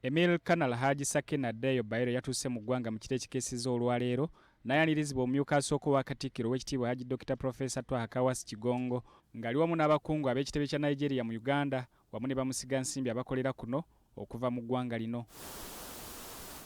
Emil Kanal Haji Sakina Deyo Bayero yatuse mu ggwanga mu kiro ekikeesiza olwaleero n'ayanirizibwa omumyuka asooka wa Katikkiro ow'ekitiibwa Haji Dr. Professor Twahakawasi Kigongo ng'ali wamu n'abakungu ab'ekitebe kya Nigeria mu Uganda wamu ne bamusiga nsimbi abakolera kuno okuva mu ggwanga lino.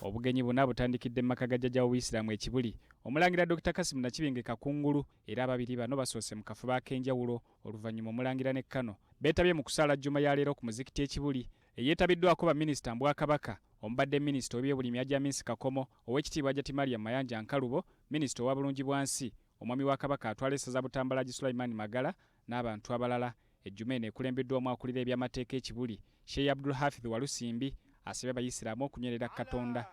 Obugenyi buna butandikidde mu maka ga jjajja w'Obuyisiraamu ekibuli Omulangira Dr. Kasimu Nakibinge Kakungulu era ababiri bano basoose mu kafuba ak'enjawulo oluvannyuma Omulangira ne Kano beetabye mu kusaala jjuma ya leero ku muzikiti ekibuli eyeetabiddwako baminisita Obwakabaka omubadde minisita w'ebyobulimi Ajaminsi Kakomo ow'ekitiibwa Hajjati Mariam Mayanja Nkalubo minisita ow'abulungibwansi omwami wa Kabaka atwala essaza Butambala Sulaiman Magala n'abantu abalala. Ejjuma eno ekulembeddwamu akulira eby'amateeka ekibuli Sheikh Abdul Hafidh Walusimbi asabye abayisiraamu okunywerera Katonda.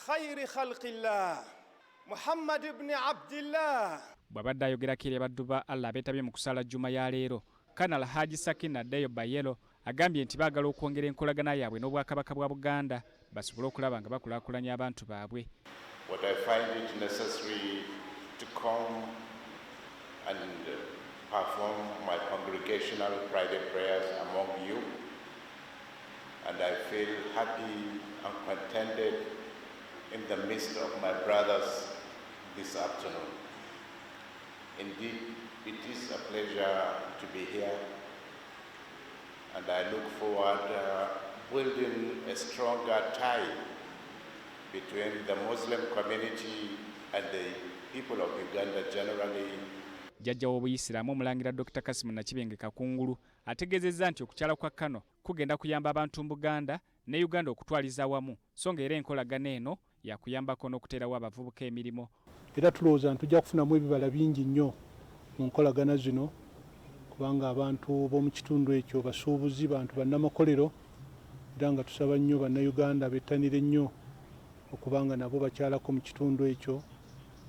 Khayri khalqillah Muhammad ibn Abdillah bw'abadde ayogerako eri abaddu ba Allah abeetabye mu kusaala jjuma ya leero Kanal Haji Sakina Deyo Bayero agambye nti baagala okwongera enkolagana yaabwe n'Obwakabaka bwa Buganda basobole okulaba nga bakulaakulanya abantu baabwe. What I find it necessary to come and perform my congregational Friday prayers among you, and I feel happy and contented in the midst of my brothers this afternoon. Indeed, it is a pleasure to be here, and I look forward building a stronger tie between the Muslim community and the people of Uganda generally. Jjajja w'Obuyisiraamu Omulangira Dr. Kasimu Nakibinge Kakungulu ategeezezza nti okukyala kwa Kano kugenda kuyamba abantu mu Buganda ne Uganda okutwaliza awamu so nga era enkolagana eno yakuyambako n'okuteerawo abavubuka emirimu. Era tulowooza nti tujja kufunamu ebibala bingi nnyo mu nkolagana zino kubanga abantu b'omu kitundu ekyo basuubuzi bantu bannamakolero era nga tusaba nnyo bannayuganda bettanire nnyo okubanga nabo bakyalako mu kitundu ekyo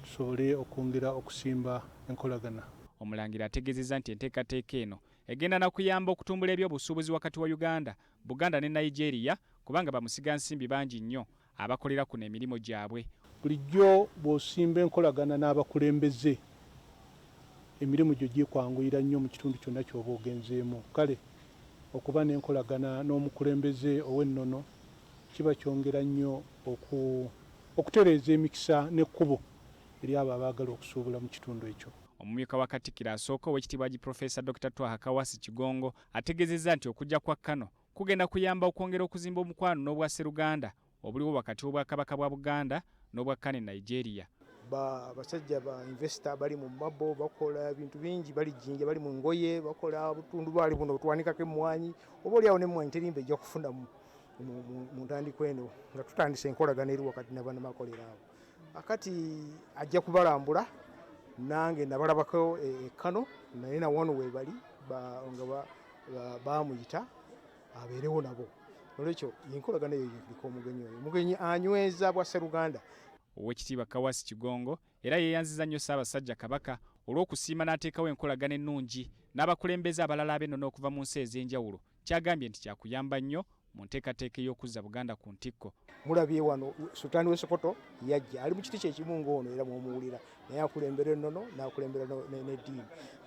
tusobole okwongera okusimba enkolagana. Omulangira ategeezezza nti enteekateeka eno egenda na kuyamba okutumbula ebyobusuubuzi wakati wa Uganda, Buganda ne Nigeria kubanga bamusiga nsimbi bangi nnyo abakolera kuno emirimu gyabwe. Bulijjo bw'osimba enkolagana n'abakulembeze emirimu gyo gyekwanguyira nnyo mu kitundu kyonna ky'oba ogenzeemu. Kale okuba n'enkolagana n'omukulembeze ow'ennono kiba kyongera nnyo okutereeza emikisa n'ekkubo eri abo abaagala okusuubula mu kitundu ekyo. Omumyuka wa Katikkiro asooka ow'ekitiibwa Haji Professor Dr. Twahakawasi Kigongo ategeezezza nti okujja kwa Kano kugenda kuyamba okwongera okuzimba omukwano n'obwa Sseruganda obuliwo wakati w'Obwakabaka bwa Buganda n'obwa Kane Nigeria. Basajja ba investor bali mu mabo bakola ebintu bingi bali jinja bali mu ngoye bakola butundu bwali buno twanikako emmwanyi oba oliawo n'emmwanyi terimba ejja kufuna mu ntandiko eno nga tutandise enkolagana eri wakati n'abannamakolero abo. Akati ajja kubalambula nange nabalabako Kano naye nawano webali nga bamuyita abeerewo nabo. Olwekyo enkolagana eyo eriko omugenyi oyo omugenyi anyweza bwa Sseruganda. Ow'ekitiibwa Kawasi Kigongo era yeeyanziza nnyo Ssaabasajja Kabaka olw'okusiima n'ateekawo enkolagana ennungi n'abakulembeze abalala ab'ennono okuva mu nsi ez'enjawulo kyagambye nti kyakuyamba nnyo mu nteekateeka ey'okuzza Buganda ku ntikko. Mulabye wano Sultani w'Esokoto yajja ali mu kiti kyekimu ng'ono era mw'omuwulira naye akulembera ennono n'akulembera n'eddiini.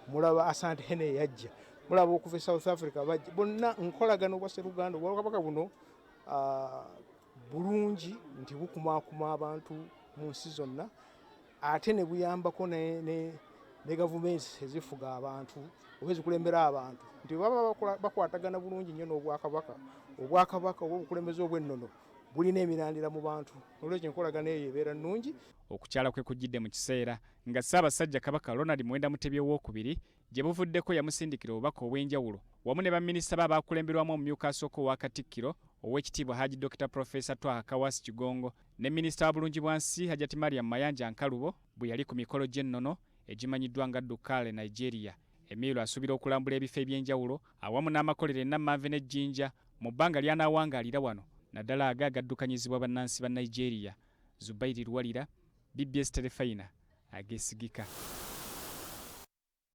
Mulaba Asante Hene yajja. Mulaba okuva e South Africa bajja bonna nkolagana obwa Sseruganda Obwakabaka buno bulungi nti bukumaakuma abantu mu nsi zonna ate ne buyambako ne gavumenti ezifuga abantu oba ezikulembera abantu nti baba bakwatagana bulungi nnyo n'Obwakabaka. Obwakabaka oba obukulembeze obw'ennono bulina emirandira mu bantu olwekyo enkolagana eyo ebeera nnungi. Okukyala kwe kujjidde mu kiseera nga Ssaabasajja Kabaka Ronald Muwenda Mutebi owookubiri gye buvuddeko yamusindikira obubaka obw'enjawulo wamu ne baminisita be abaakulemberwamu omumyuka asooka owa Katikkiro ow'ekitiibwa Haji Dr. Professor Twahakawasi Kigongo ne minisita wa bulungibwansi Hajjati Mariam Mayanja Nkalubo bwe yali ku mikolo gy'ennono egimanyiddwa nga Dukale Nigeria. Emiro asuubira okulambula ebifo eby'enjawulo awamu n'amakolero e Namanve n'Ejjinja mu bbanga ly'anaawangaalira wano naddala ago agaddukanyizibwa bannansi ba Nigeria. Zubairi Lwalira, BBS Telefayina, ageesigika.